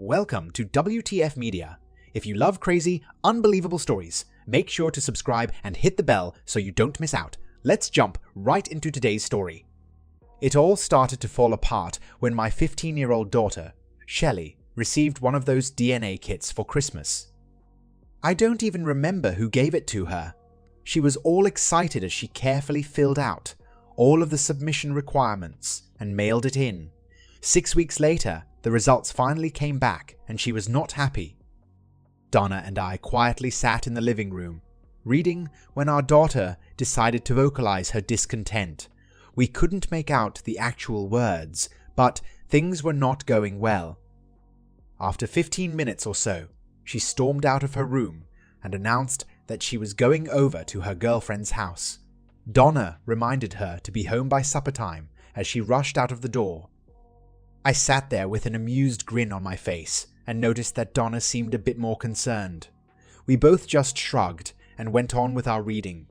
Welcome to WTF Media. If you love crazy, unbelievable stories, make sure to subscribe and hit the bell so you don't miss out. Let's jump right into today's story. It all started to fall apart when my 15-year-old daughter, Shelly, received one of those DNA kits for Christmas. I don't even remember who gave it to her. She was all excited as she carefully filled out all of the submission requirements and mailed it in. 6 weeks later, the results finally came back and she was not happy. Donna and I quietly sat in the living room, reading when our daughter decided to vocalize her discontent. We couldn't make out the actual words, but things were not going well. After 15 minutes or so, she stormed out of her room and announced that she was going over to her girlfriend's house. Donna reminded her to be home by supper time as she rushed out of the door. I sat there with an amused grin on my face and noticed that Donna seemed a bit more concerned. We both just shrugged and went on with our reading.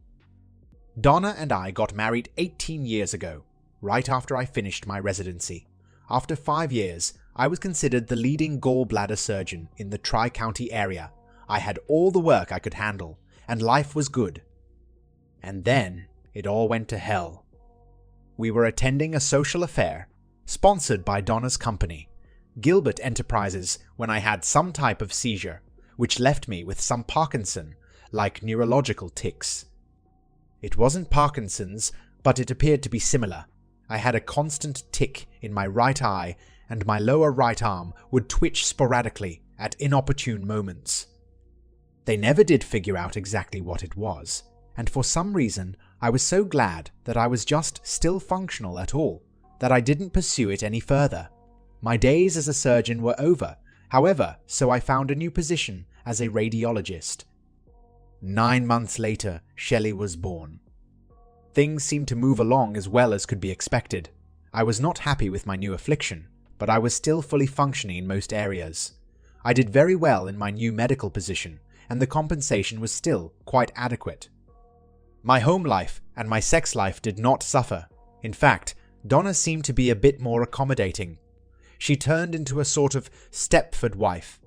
Donna and I got married 18 years ago, right after I finished my residency. After 5 years, I was considered the leading gallbladder surgeon in the Tri-County area. I had all the work I could handle, and life was good. And then, it all went to hell. We were attending a social affair, sponsored by Donna's company, Gilbert Enterprises, when I had some type of seizure, which left me with some Parkinson-like neurological tics. It wasn't Parkinson's, but it appeared to be similar. I had a constant tic in my right eye, and my lower right arm would twitch sporadically at inopportune moments. They never did figure out exactly what it was, and for some reason I was so glad that I was just still functional at all, that I didn't pursue it any further. My days as a surgeon were over, however, so I found a new position as a radiologist. 9 months later, Shelly was born. Things seemed to move along as well as could be expected. I was not happy with my new affliction, but I was still fully functioning in most areas. I did very well in my new medical position, and the compensation was still quite adequate. My home life and my sex life did not suffer. In fact, Donna seemed to be a bit more accommodating. She turned into a sort of Stepford wife.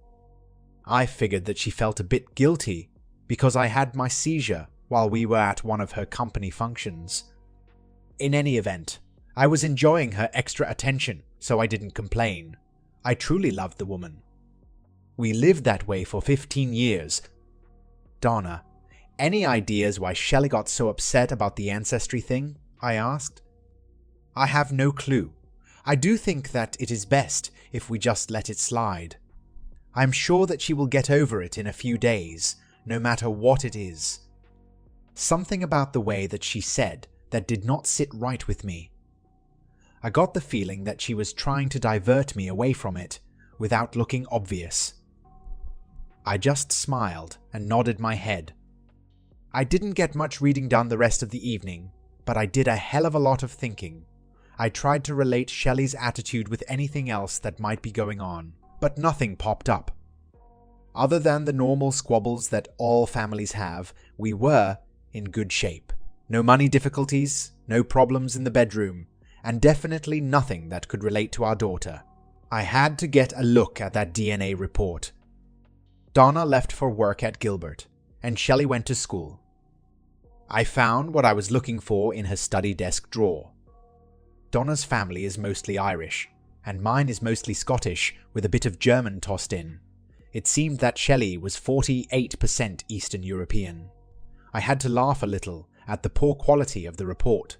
I figured that she felt a bit guilty because I had my seizure while we were at one of her company functions. In any event, I was enjoying her extra attention, so I didn't complain. I truly loved the woman. We lived that way for 15 years. Donna, any ideas why Shelly got so upset about the ancestry thing? I asked. I have no clue. I do think that it is best if we just let it slide. I'm sure that she will get over it in a few days, no matter what it is. Something about the way that she said that did not sit right with me. I got the feeling that she was trying to divert me away from it without looking obvious. I just smiled and nodded my head. I didn't get much reading done the rest of the evening, but I did a hell of a lot of thinking. I tried to relate Shelly's attitude with anything else that might be going on, but nothing popped up. Other than the normal squabbles that all families have, we were in good shape. No money difficulties, no problems in the bedroom, and definitely nothing that could relate to our daughter. I had to get a look at that DNA report. Donna left for work at Gilbert, and Shelly went to school. I found what I was looking for in her study desk drawer. Donna's family is mostly Irish, and mine is mostly Scottish with a bit of German tossed in. It seemed that Shelly was 48% Eastern European. I had to laugh a little at the poor quality of the report.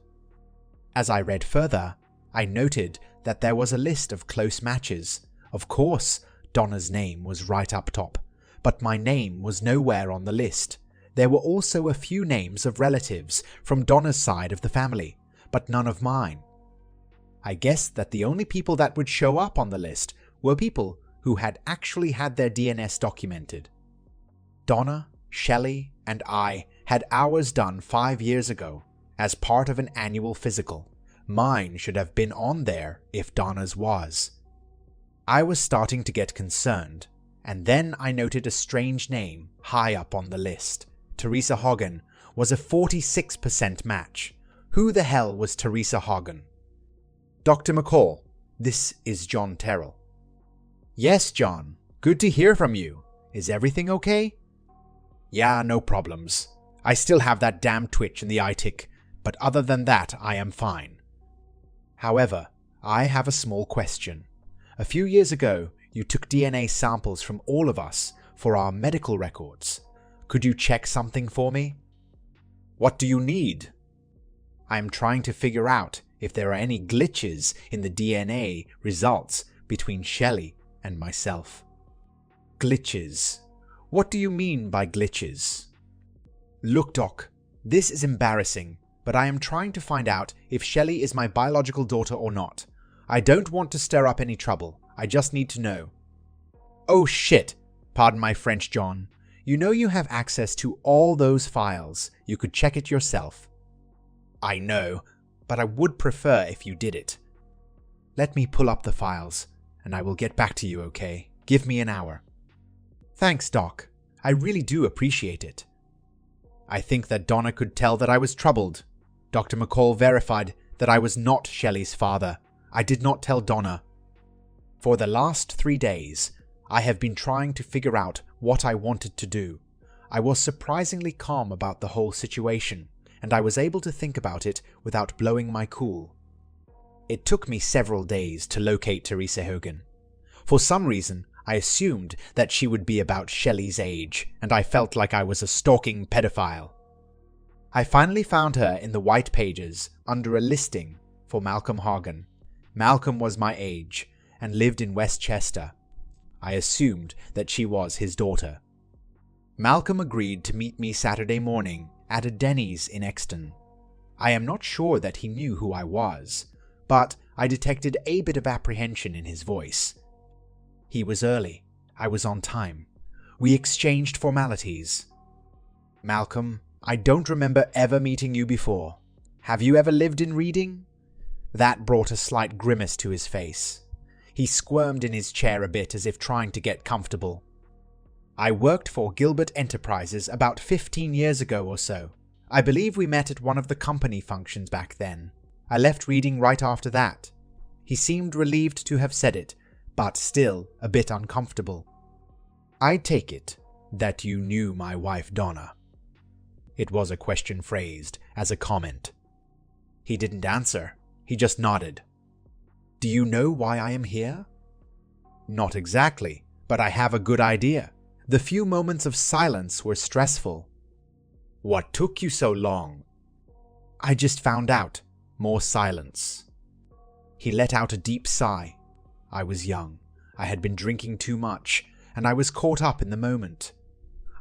As I read further, I noted that there was a list of close matches. Of course, Donna's name was right up top, but my name was nowhere on the list. There were also a few names of relatives from Donna's side of the family, but none of mine. I guessed that the only people that would show up on the list were people who had actually had their DNS documented. Donna, Shelly, and I had ours done 5 years ago as part of an annual physical. Mine should have been on there if Donna's was. I was starting to get concerned, and then I noted a strange name high up on the list. Teresa Hogan was a 46% match. Who the hell was Teresa Hogan? Dr. McCall, this is John Terrell. Yes, John. Good to hear from you. Is everything okay? Yeah, no problems. I still have that damn twitch in the eye tick, but other than that, I am fine. However, I have a small question. A few years ago, you took DNA samples from all of us for our medical records. Could you check something for me? What do you need? I am trying to figure out if there are any glitches in the DNA results between Shelly and myself. Glitches. What do you mean by glitches? Look, Doc, this is embarrassing, but I am trying to find out if Shelly is my biological daughter or not. I don't want to stir up any trouble. I just need to know. Oh shit! Pardon my French, John. You know you have access to all those files. You could check it yourself. I know, but I would prefer if you did it. Let me pull up the files, and I will get back to you, okay? Give me an hour. Thanks, Doc. I really do appreciate it. I think that Donna could tell that I was troubled. Dr. McCall verified that I was not Shelly's father. I did not tell Donna. For the last 3 days, I have been trying to figure out what I wanted to do. I was surprisingly calm about the whole situation, and I was able to think about it without blowing my cool. It took me several days to locate Teresa Hogan. For some reason, I assumed that she would be about Shelly's age, and I felt like I was a stalking pedophile. I finally found her in the white pages under a listing for Malcolm Hagen. Malcolm was my age and lived in Westchester. I assumed that she was his daughter. Malcolm agreed to meet me Saturday morning at a Denny's in Exton. I am not sure that he knew who I was, but I detected a bit of apprehension in his voice. He was early. I was on time. We exchanged formalities. Malcolm, I don't remember ever meeting you before. Have you ever lived in Reading? That brought a slight grimace to his face. He squirmed in his chair a bit as if trying to get comfortable. I worked for Gilbert Enterprises about 15 years ago or so. I believe we met at one of the company functions back then. I left Reading right after that. He seemed relieved to have said it, but still a bit uncomfortable. I take it that you knew my wife Donna. It was a question phrased as a comment. He didn't answer. He just nodded. Do you know why I am here? Not exactly, but I have a good idea. The few moments of silence were stressful. What took you so long? I just found out. More silence. He let out a deep sigh. I was young. I had been drinking too much, and I was caught up in the moment.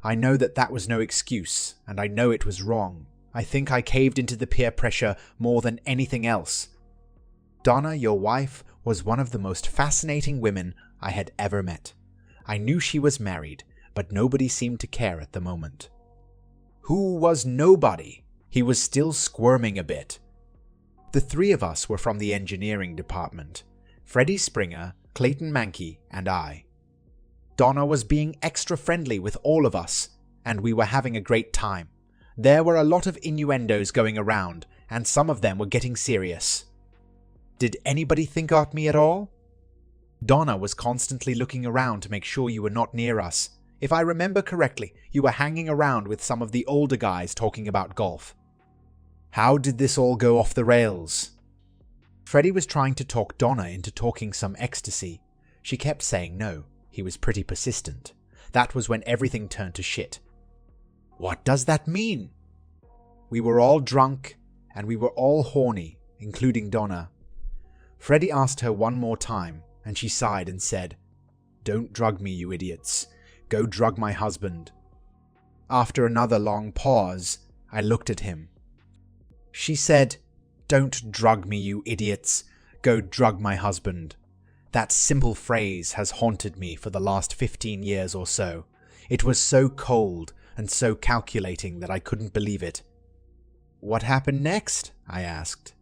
I know that that was no excuse, and I know it was wrong. I think I caved into the peer pressure more than anything else. Donna, your wife, was one of the most fascinating women I had ever met. I knew she was married, but nobody seemed to care at the moment. Who was nobody? He was still squirming a bit. The three of us were from the engineering department. Freddie Springer, Clayton Mankey, and I. Donna was being extra friendly with all of us, and we were having a great time. There were a lot of innuendos going around, and some of them were getting serious. Did anybody think about me at all? Donna was constantly looking around to make sure you were not near us. If I remember correctly, you were hanging around with some of the older guys talking about golf. How did this all go off the rails? Freddie was trying to talk Donna into talking some ecstasy. She kept saying no. He was pretty persistent. That was when everything turned to shit. What does that mean? We were all drunk, and we were all horny, including Donna. Freddie asked her one more time, and she sighed and said, "Don't drug me, you idiots. Go drug my husband." After another long pause, I looked at him. She said, "Don't drug me, you idiots. Go drug my husband." That simple phrase has haunted me for the last 15 years or so. It was so cold and so calculating that I couldn't believe it. "What happened next?" I asked.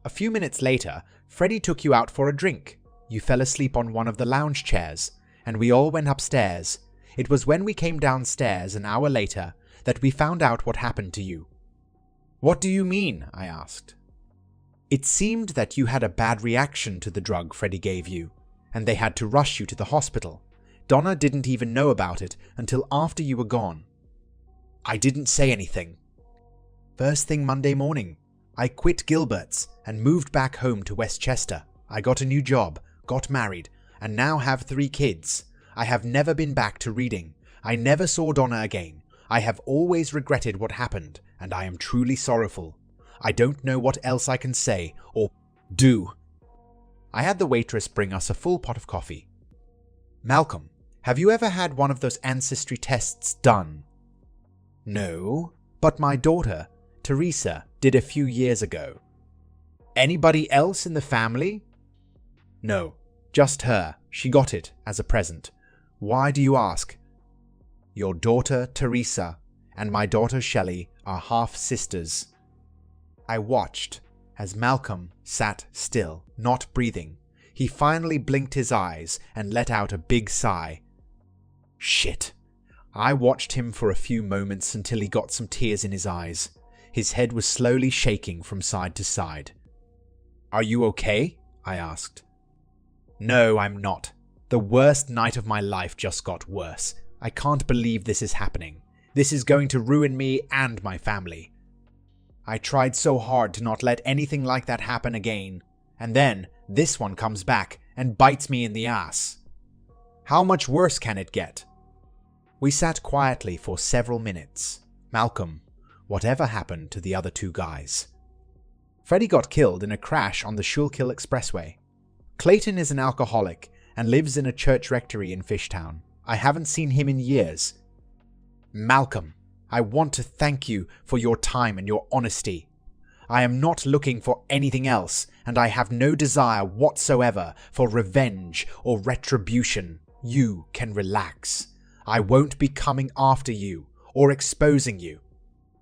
"A few minutes later, Freddie took you out for a drink. You fell asleep on one of the lounge chairs, and we all went upstairs. It was when we came downstairs an hour later that we found out what happened to you." "What do you mean?" I asked. "It seemed that you had a bad reaction to the drug Freddie gave you, and they had to rush you to the hospital. Donna didn't even know about it until after you were gone. I didn't say anything. First thing Monday morning, I quit Gilbert's and moved back home to Westchester. I got a new job, got married, and now have 3 kids. I have never been back to Reading. I never saw Donna again. I have always regretted what happened, and I am truly sorrowful. I don't know what else I can say or do. I had the waitress bring us a full pot of coffee. Malcolm, have you ever had one of those ancestry tests done? No, but my daughter, Teresa, did a few years ago. Anybody else in the family? No, just her. She got it as a present. Why do you ask? Your daughter, Teresa, and my daughter, Shelly, are half-sisters. I watched as Malcolm sat still, not breathing. He finally blinked his eyes and let out a big sigh. Shit. I watched him for a few moments until he got some tears in his eyes. His head was slowly shaking from side to side. Are you okay? I asked. No, I'm not. The worst night of my life just got worse. I can't believe this is happening. This is going to ruin me and my family. I tried so hard to not let anything like that happen again, and then this one comes back and bites me in the ass. How much worse can it get? We sat quietly for several minutes. Malcolm, whatever happened to the other 2 guys? Freddie got killed in a crash on the Schuylkill Expressway. Clayton is an alcoholic and lives in a church rectory in Fishtown. I haven't seen him in years. Malcolm, I want to thank you for your time and your honesty. I am not looking for anything else, and I have no desire whatsoever for revenge or retribution. You can relax. I won't be coming after you or exposing you.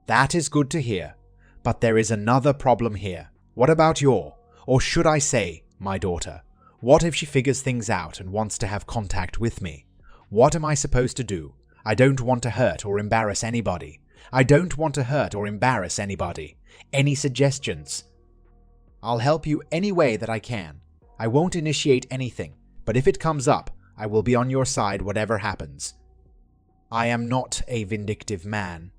That is good to hear, but there is another problem here. What about or should I say, my daughter? What if she figures things out and wants to have contact with me? What am I supposed to do? I don't want to hurt or embarrass anybody. Any suggestions? I'll help you any way that I can. I won't initiate anything, but if it comes up, I will be on your side whatever happens. I am not a vindictive man.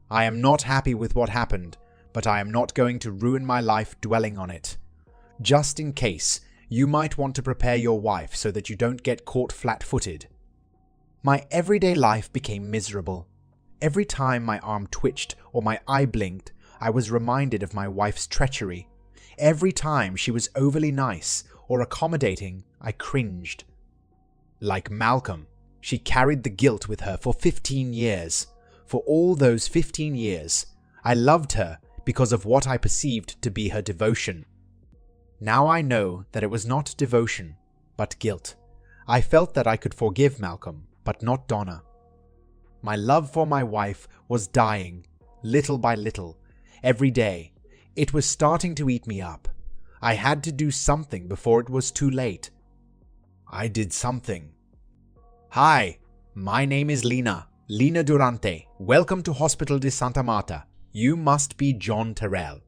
I am not happy with what happened, but I am not going to ruin my life dwelling on it. Just in case, you might want to prepare your wife so that you don't get caught flat-footed. My everyday life became miserable. Every time my arm twitched or my eye blinked, I was reminded of my wife's treachery. Every time she was overly nice or accommodating, I cringed. Like Malcolm, she carried the guilt with her for 15 years. For all those 15 years, I loved her because of what I perceived to be her devotion. Now I know that it was not devotion, but guilt. I felt that I could forgive Malcolm, but not Donna. My love for my wife was dying, little by little, every day. It was starting to eat me up. I had to do something before it was too late. I did something. Hi, my name is Lina Durante. Welcome to Hospital de Santa Marta. You must be John Terrell.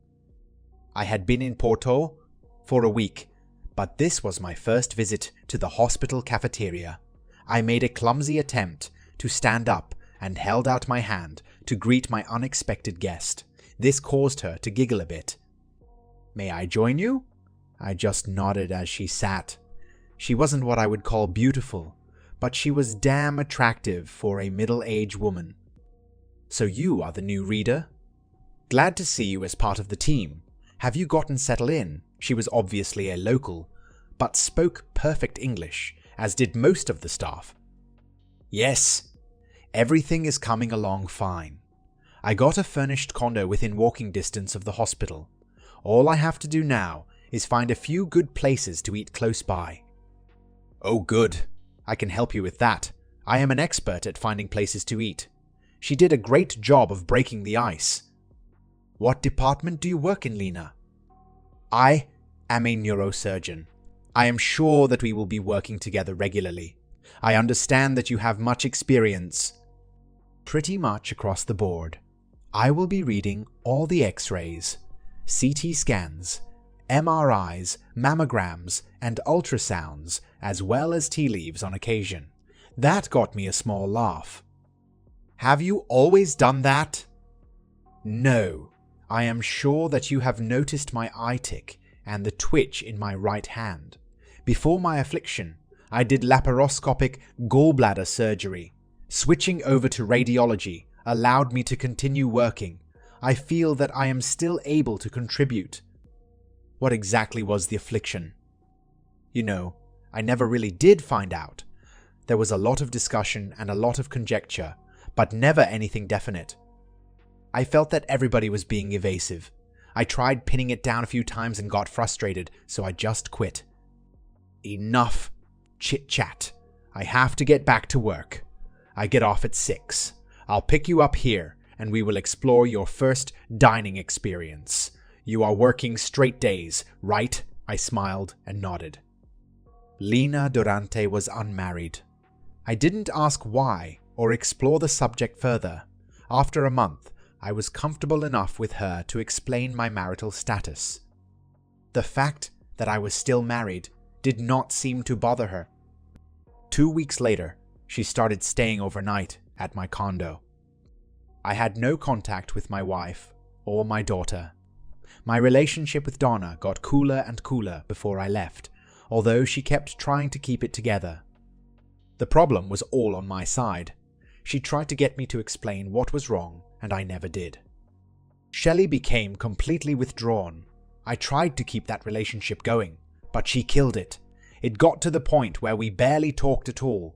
I had been in Porto for a week, but this was my first visit to the hospital cafeteria. I made a clumsy attempt to stand up and held out my hand to greet my unexpected guest. This caused her to giggle a bit. May I join you? I just nodded as she sat. She wasn't what I would call beautiful, but she was damn attractive for a middle-aged woman. So you are the new reader? Glad to see you as part of the team. Have you gotten settled in? She was obviously a local, but spoke perfect English, as did most of the staff. Yes, everything is coming along fine. I got a furnished condo within walking distance of the hospital. All I have to do now is find a few good places to eat close by. Oh good, I can help you with that. I am an expert at finding places to eat. She did a great job of breaking the ice. What department do you work in, Lina? I am a neurosurgeon. I am sure that we will be working together regularly. I understand that you have much experience. Pretty much across the board. I will be reading all the X-rays, CT scans, MRIs, mammograms, and ultrasounds, as well as tea leaves on occasion. That got me a small laugh. "Have you always done that?" "No. I am sure that you have noticed my eye tick and the twitch in my right hand. Before my affliction, I did laparoscopic gallbladder surgery. Switching over to radiology allowed me to continue working. I feel that I am still able to contribute." "What exactly was the affliction?" "You know, I never really did find out. There was a lot of discussion and a lot of conjecture, but never anything definite. I felt that everybody was being evasive. I tried pinning it down a few times and got frustrated, so I just quit." "Enough chit-chat. I have to get back to work. I get off at 6. I'll pick you up here, and we will explore your first dining experience. You are working straight days, right?" I smiled and nodded. Lina Durante was unmarried. I didn't ask why or explore the subject further. After a month, I was comfortable enough with her to explain my marital status. The fact that I was still married did not seem to bother her. 2 weeks later, she started staying overnight at my condo. I had no contact with my wife or my daughter. My relationship with Donna got cooler and cooler before I left, although she kept trying to keep it together. The problem was all on my side. She tried to get me to explain what was wrong, and I never did. Shelly became completely withdrawn. I tried to keep that relationship going, but she killed it. It got to the point where we barely talked at all.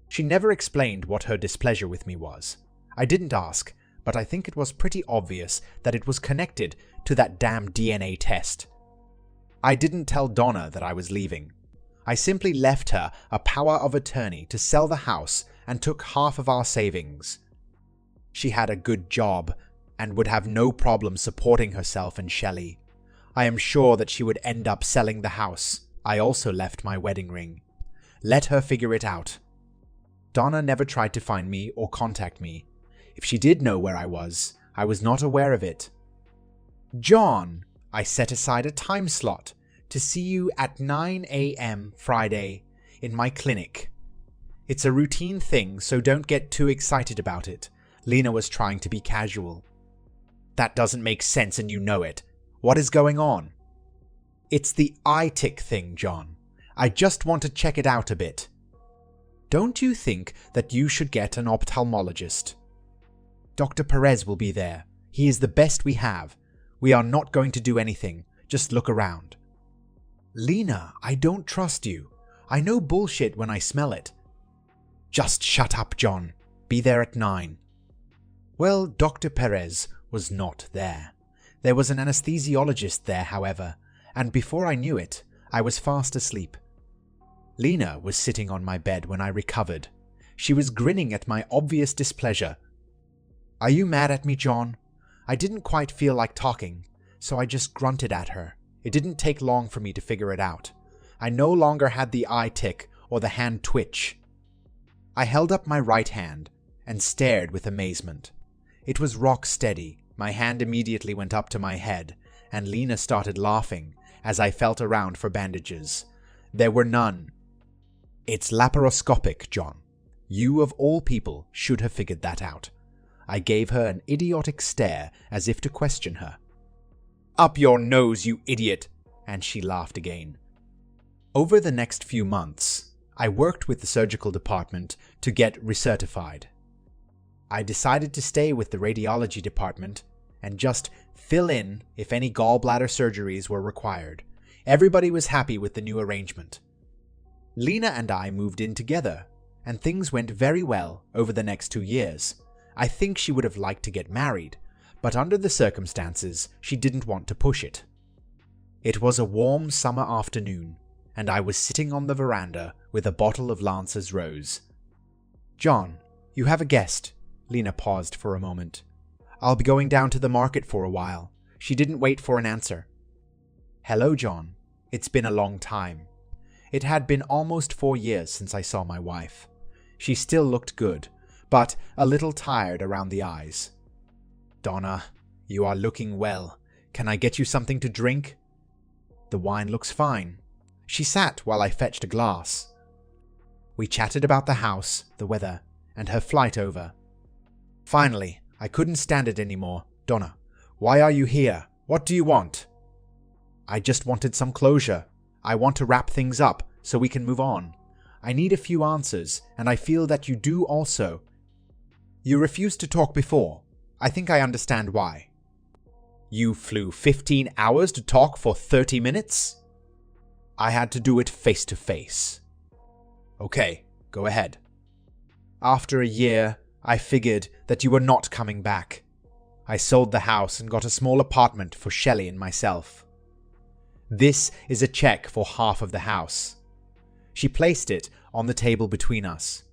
She never explained what her displeasure with me was. I didn't ask, but I think it was pretty obvious that it was connected to that damn DNA test. I didn't tell Donna that I was leaving. I simply left her a power of attorney to sell the house and took half of our savings. She had a good job and would have no problem supporting herself and Shelly. I am sure that she would end up selling the house. I also left my wedding ring. Let her figure it out. Donna never tried to find me or contact me. If she did know where I was not aware of it. "John, I set aside a time slot to see you at 9 a.m. Friday in my clinic. It's a routine thing, so don't get too excited about it." Lina was trying to be casual. "That doesn't make sense and you know it. What is going on?" "It's the eye tick thing, John. I just want to check it out a bit." "Don't you think that you should get an ophthalmologist?" "Dr. Perez will be there. He is the best we have. We are not going to do anything. Just look around." "Lina, I don't trust you. I know bullshit when I smell it." "Just shut up, John. Be there at 9. Well, Dr. Perez was not there. There was an anesthesiologist there, however, and before I knew it, I was fast asleep. Lina was sitting on my bed when I recovered. She was grinning at my obvious displeasure. "Are you mad at me, John?" I didn't quite feel like talking, so I just grunted at her. It didn't take long for me to figure it out. I no longer had the eye tick or the hand twitch. I held up my right hand and stared with amazement. It was rock steady. My hand immediately went up to my head, and Lina started laughing as I felt around for bandages. There were none. "It's laparoscopic, John. You of all people should have figured that out." I gave her an idiotic stare as if to question her. "Up your nose, you idiot!" and she laughed again. Over the next few months, I worked with the surgical department to get recertified. I decided to stay with the radiology department and just fill in if any gallbladder surgeries were required. Everybody was happy with the new arrangement. Lina and I moved in together, and things went very well over the next 2 years. I think she would have liked to get married, but under the circumstances, she didn't want to push it. It was a warm summer afternoon, and I was sitting on the veranda with a bottle of Lance's Rose. "John, you have a guest." Lina paused for a moment. "I'll be going down to the market for a while." She didn't wait for an answer. "Hello, John. It's been a long time." It had been almost 4 years since I saw my wife. She still looked good, but a little tired around the eyes. "Donna, you are looking well. Can I get you something to drink?" "The wine looks fine." She sat while I fetched a glass. We chatted about the house, the weather, and her flight over. Finally, I couldn't stand it anymore. "Donna, why are you here? What do you want?" "I just wanted some closure. I want to wrap things up so we can move on. I need a few answers, and I feel that you do also." "You refused to talk before. I think I understand why." "You flew 15 hours to talk for 30 minutes?" "I had to do it face to face." "Okay, go ahead." "After a year, I figured that you were not coming back. I sold the house and got a small apartment for Shelly and myself. This is a check for half of the house." She placed it on the table between us.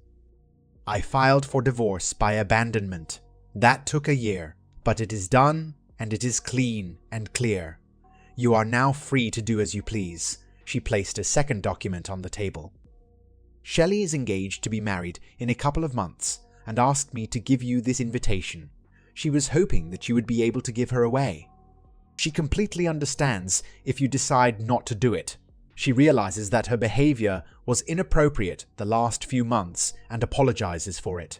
"I filed for divorce by abandonment. That took a year, but it is done and it is clean and clear. You are now free to do as you please." She placed a second document on the table. "Shelly is engaged to be married in a couple of months and asked me to give you this invitation. She was hoping that you would be able to give her away. She completely understands if you decide not to do it. She realizes that her behaviour was inappropriate the last few months and apologizes for it."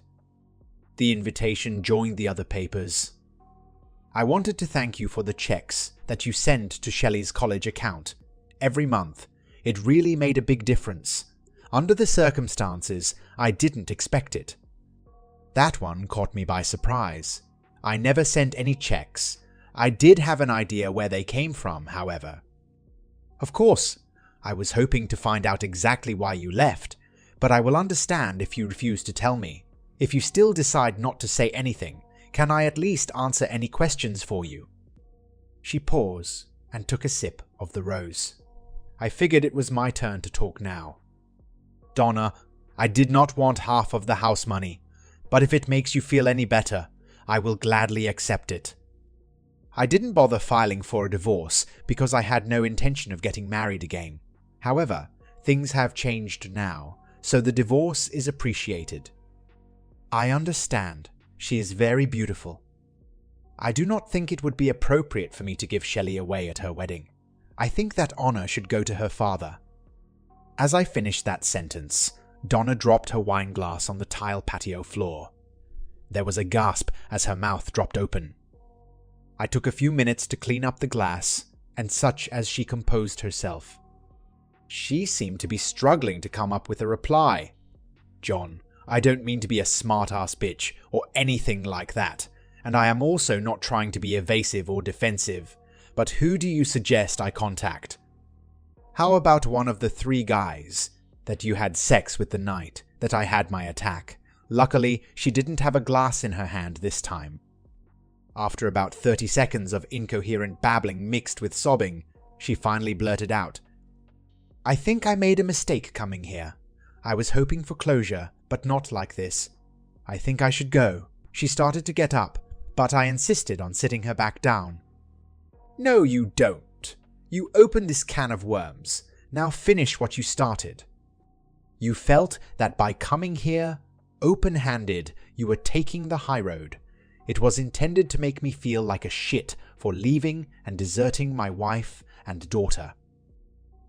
The invitation joined the other papers. "I wanted to thank you for the checks that you send to Shelly's college account every month. It really made a big difference. Under the circumstances, I didn't expect it." That one caught me by surprise. I never sent any checks. I did have an idea where they came from, however. "Of course, I was hoping to find out exactly why you left, but I will understand if you refuse to tell me. If you still decide not to say anything, can I at least answer any questions for you?" She paused and took a sip of the rose. I figured it was my turn to talk now. "Donna, I did not want half of the house money, but if it makes you feel any better, I will gladly accept it. I didn't bother filing for a divorce because I had no intention of getting married again. However, things have changed now, so the divorce is appreciated." "I understand. She is very beautiful. I do not think it would be appropriate for me to give Shelly away at her wedding. I think that honor should go to her father." As I finished that sentence, Donna dropped her wine glass on the tile patio floor. There was a gasp as her mouth dropped open. I took a few minutes to clean up the glass, and such as she composed herself. She seemed to be struggling to come up with a reply. "John, I don't mean to be a smart-ass bitch or anything like that, and I am also not trying to be evasive or defensive, but who do you suggest I contact? How about one of the 3 guys that you had sex with the night that I had my attack? Luckily, she didn't have a glass in her hand this time." After about 30 seconds of incoherent babbling mixed with sobbing, she finally blurted out, "I think I made a mistake coming here. I was hoping for closure, but not like this. I think I should go." She started to get up, but I insisted on sitting her back down. "No, you don't. You opened this can of worms. Now finish what you started. You felt that by coming here, open-handed, you were taking the high road. It was intended to make me feel like a shit for leaving and deserting my wife and daughter.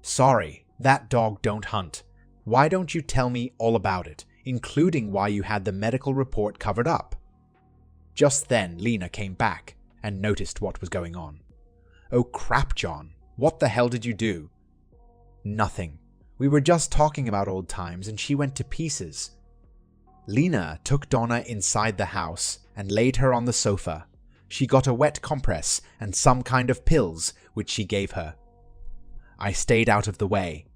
Sorry, that dog don't hunt. Why don't you tell me all about it, including why you had the medical report covered up?" Just then, Lena came back and noticed what was going on. "Oh crap, John. What the hell did you do?" "Nothing. We were just talking about old times and she went to pieces." Lena took Donna inside the house and laid her on the sofa. She got a wet compress and some kind of pills, which she gave her. I stayed out of the way.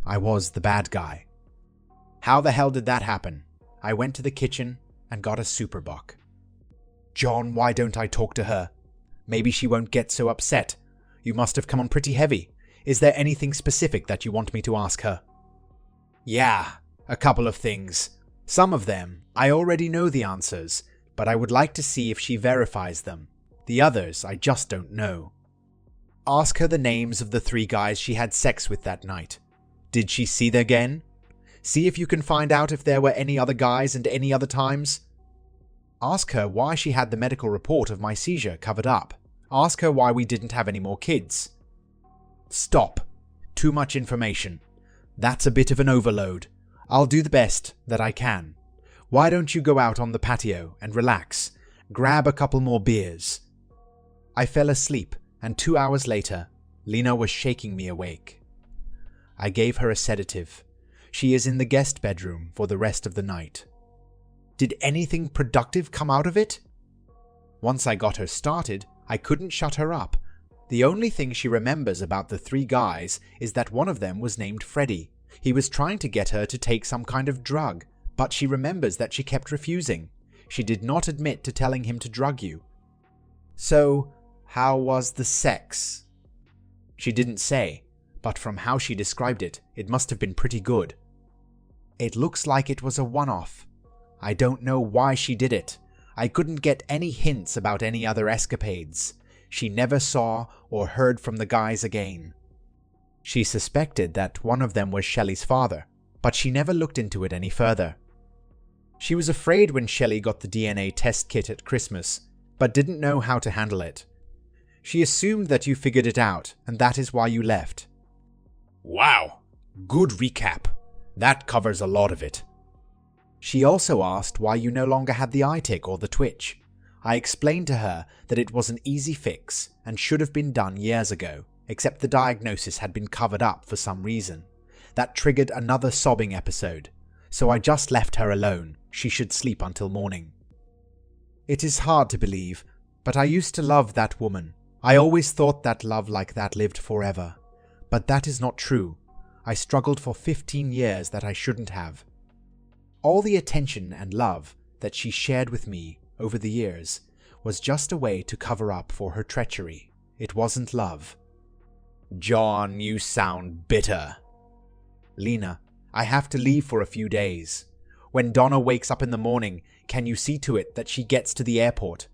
I was the bad guy. "How the hell did that happen?" I went to the kitchen and got a super bock. "John, why don't I talk to her? Maybe she won't get so upset. You must have come on pretty heavy. Is there anything specific that you want me to ask her?" "Yeah, a couple of things. Some of them, I already know the answers, but I would like to see if she verifies them. The others, I just don't know. Ask her the names of the 3 guys she had sex with that night. Did she see them again? See if you can find out if there were any other guys and any other times. Ask her why she had the medical report of my seizure covered up. Ask her why we didn't have any more kids." "Stop. Too much information. That's a bit of an overload. I'll do the best that I can. Why don't you go out on the patio and relax? Grab a couple more beers. I fell asleep, and 2 hours later, Lena was shaking me awake. I gave her a sedative. She is in the guest bedroom for the rest of the night. Did anything productive come out of it? Once I got her started, I couldn't shut her up. The only thing she remembers about the 3 guys is that one of them was named Freddy. He was trying to get her to take some kind of drug, but she remembers that she kept refusing. She did not admit to telling him to drug you. So, how was the sex? She didn't say, but from how she described it, it must have been pretty good. It looks like it was a one-off. I don't know why she did it. I couldn't get any hints about any other escapades. She never saw or heard from the guys again. She suspected that one of them was Shelly's father, but she never looked into it any further. She was afraid when Shelly got the DNA test kit at Christmas, but didn't know how to handle it. She assumed that you figured it out, and that is why you left. Wow, good recap. That covers a lot of it. She also asked why you no longer had the eye tick or the twitch. I explained to her that it was an easy fix and should have been done years ago, except the diagnosis had been covered up for some reason. That triggered another sobbing episode, so I just left her alone. She should sleep until morning. It is hard to believe, but I used to love that woman. I always thought that love like that lived forever. But that is not true. I struggled for 15 years that I shouldn't have. All the attention and love that she shared with me over the years was just a way to cover up for her treachery. It wasn't love. John, you sound bitter. Lena, I have to leave for a few days. When Donna wakes up in the morning, can you see to it that she gets to the airport?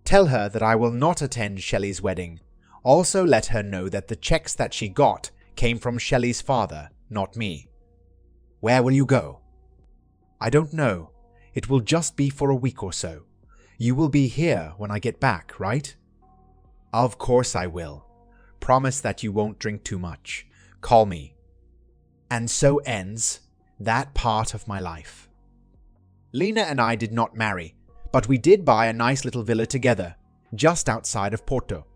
Tell her that I will not attend Shelly's wedding. Also let her know that the checks that she got came from Shelly's father, not me. Where will you go? I don't know. It will just be for a week or so. You will be here when I get back, right? Of course I will. Promise that you won't drink too much. Call me. And so ends that part of my life. Lena and I did not marry, but we did buy a nice little villa together, just outside of Porto.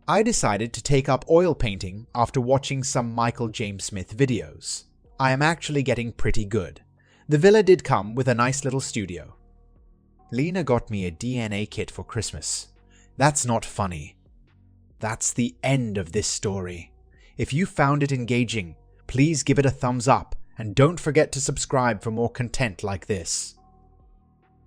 I decided to take up oil painting after watching some Michael James Smith videos. I am actually getting pretty good. The villa did come with a nice little studio. Lena got me a DNA kit for Christmas. That's not funny. That's the end of this story. If you found it engaging, please give it a thumbs up and don't forget to subscribe for more content like this.